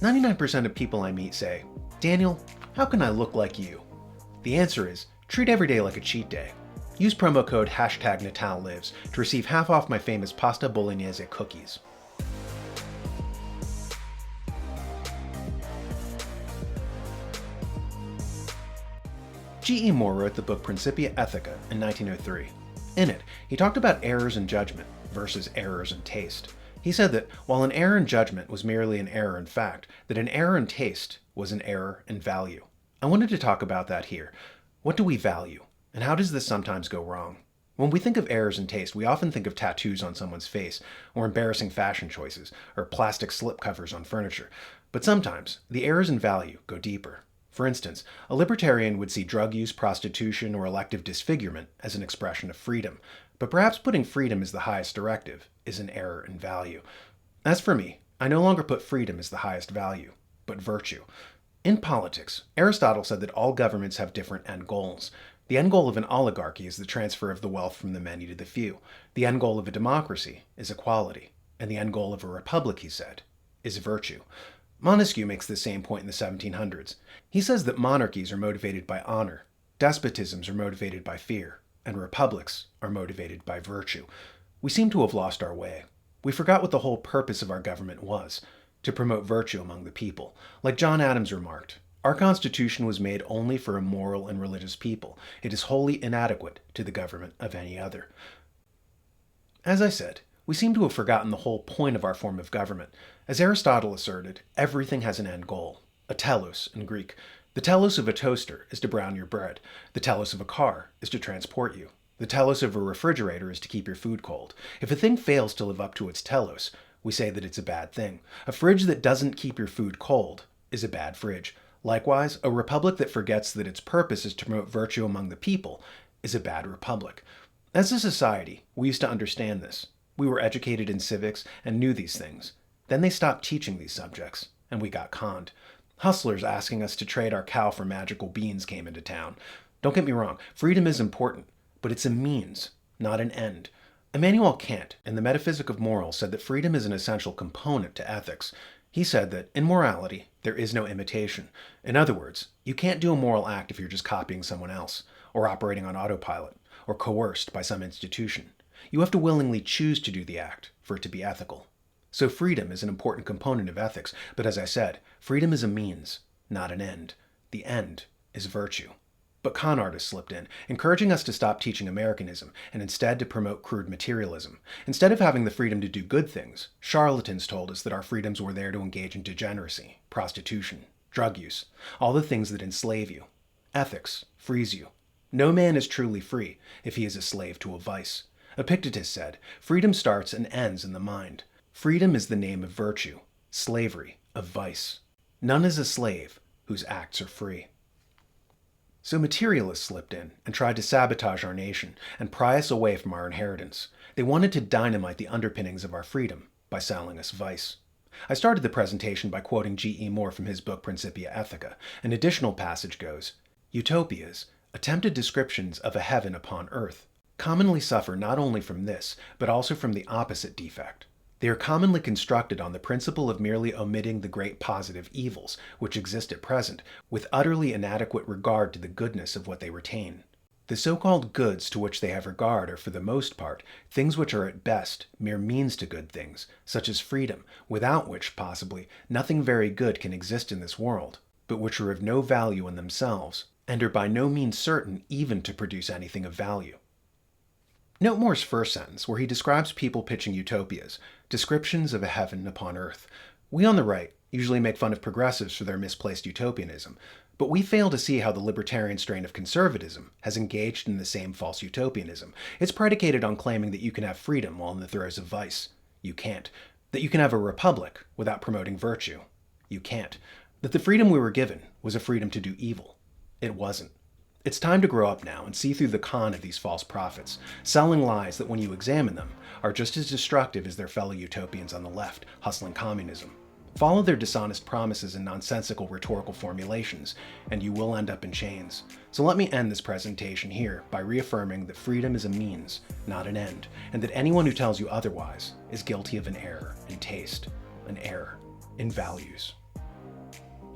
99% of people I meet say, "Daniel, how can I look like you?" The answer is, treat every day like a cheat day. Use promo code #NatalLives to receive half off my famous pasta bolognese cookies. G.E. Moore wrote the book Principia Ethica in 1903. In it, he talked about errors in judgment versus errors in taste. He said that while an error in judgment was merely an error in fact, that an error in taste was an error in value. I wanted to talk about that here. What do we value? And how does this sometimes go wrong? When we think of errors in taste, we often think of tattoos on someone's face, or embarrassing fashion choices, or plastic slipcovers on furniture. But sometimes, the errors in value go deeper. For instance, a libertarian would see drug use, prostitution, or elective disfigurement as an expression of freedom. But perhaps putting freedom as the highest directive is an error in value. As for me, I no longer put freedom as the highest value, but virtue. In politics, Aristotle said that all governments have different end goals. The end goal of an oligarchy is the transfer of the wealth from the many to the few. The end goal of a democracy is equality. And the end goal of a republic, he said, is virtue. Montesquieu makes the same point in the 1700s. He says that monarchies are motivated by honor, despotisms are motivated by fear, and republics are motivated by virtue. We seem to have lost our way. We forgot what the whole purpose of our government was, to promote virtue among the people. Like John Adams remarked, our Constitution was made only for a moral and religious people. It is wholly inadequate to the government of any other. As I said, we seem to have forgotten the whole point of our form of government. As Aristotle asserted, everything has an end goal, a telos in Greek. The telos of a toaster is to brown your bread. The telos of a car is to transport you. The telos of a refrigerator is to keep your food cold. If a thing fails to live up to its telos, we say that it's a bad thing. A fridge that doesn't keep your food cold is a bad fridge. Likewise, a republic that forgets that its purpose is to promote virtue among the people is a bad republic. As a society, we used to understand this. We were educated in civics and knew these things. Then they stopped teaching these subjects, and we got conned. Hustlers asking us to trade our cow for magical beans came into town. Don't get me wrong, freedom is important, but it's a means, not an end. Immanuel Kant, in the Metaphysic of Morals, said that freedom is an essential component to ethics. He said that, in morality, there is no imitation. In other words, you can't do a moral act if you're just copying someone else, or operating on autopilot, or coerced by some institution. You have to willingly choose to do the act for it to be ethical. So freedom is an important component of ethics, but as I said, freedom is a means, not an end. The end is virtue. But con artists slipped in, encouraging us to stop teaching Americanism and instead to promote crude materialism. Instead of having the freedom to do good things, charlatans told us that our freedoms were there to engage in degeneracy, prostitution, drug use, all the things that enslave you. Ethics frees you. No man is truly free if he is a slave to a vice. Epictetus said, freedom starts and ends in the mind. Freedom is the name of virtue, slavery of vice. None is a slave whose acts are free. So materialists slipped in and tried to sabotage our nation and pry us away from our inheritance. They wanted to dynamite the underpinnings of our freedom by selling us vice. I started the presentation by quoting G.E. Moore from his book Principia Ethica. An additional passage goes, "Utopias, attempted descriptions of a heaven upon earth, commonly suffer not only from this, but also from the opposite defect. They are commonly constructed on the principle of merely omitting the great positive evils which exist at present, with utterly inadequate regard to the goodness of what they retain. The so-called goods to which they have regard are for the most part things which are at best mere means to good things, such as freedom, without which, possibly, nothing very good can exist in this world, but which are of no value in themselves, and are by no means certain even to produce anything of value." Note Moore's first sentence, where he describes people pitching utopias, descriptions of a heaven upon earth. We on the right usually make fun of progressives for their misplaced utopianism, but we fail to see how the libertarian strain of conservatism has engaged in the same false utopianism. It's predicated on claiming that you can have freedom while in the throes of vice. You can't. That you can have a republic without promoting virtue. You can't. That the freedom we were given was a freedom to do evil. It wasn't. It's time to grow up now and see through the con of these false prophets, selling lies that when you examine them are just as destructive as their fellow utopians on the left, hustling communism. Follow their dishonest promises and nonsensical rhetorical formulations, and you will end up in chains. So let me end this presentation here by reaffirming that freedom is a means, not an end, and that anyone who tells you otherwise is guilty of an error in taste, an error in values.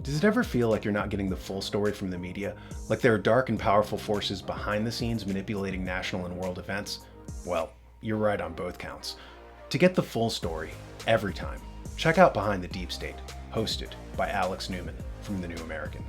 Does it ever feel like you're not getting the full story from the media? Like there are dark and powerful forces behind the scenes manipulating national and world events? Well, you're right on both counts. To get the full story, every time, check out Behind the Deep State, hosted by Alex Newman from The New American.